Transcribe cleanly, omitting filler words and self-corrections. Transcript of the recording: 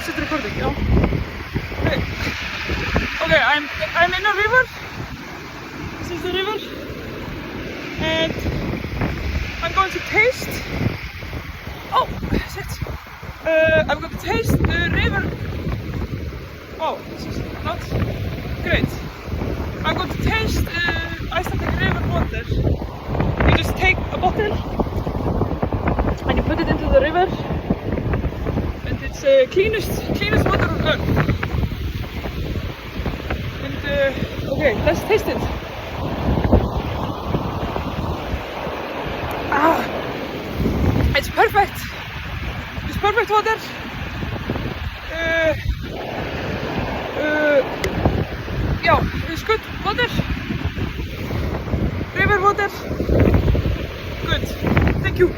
Is it recording? No. Okay. Okay, I'm in a river. This is the river, and I'm going to taste. Oh, shit! I'm going to taste the river. Oh, this is not great. I'm going to taste Icelandic river water. You just take a bottle and you put it into the river, and it's the cleanest water on earth. And okay, let's taste it. Ah, it's perfect. It's perfect water. Yeah, it's good water. River water. Good. Thank you.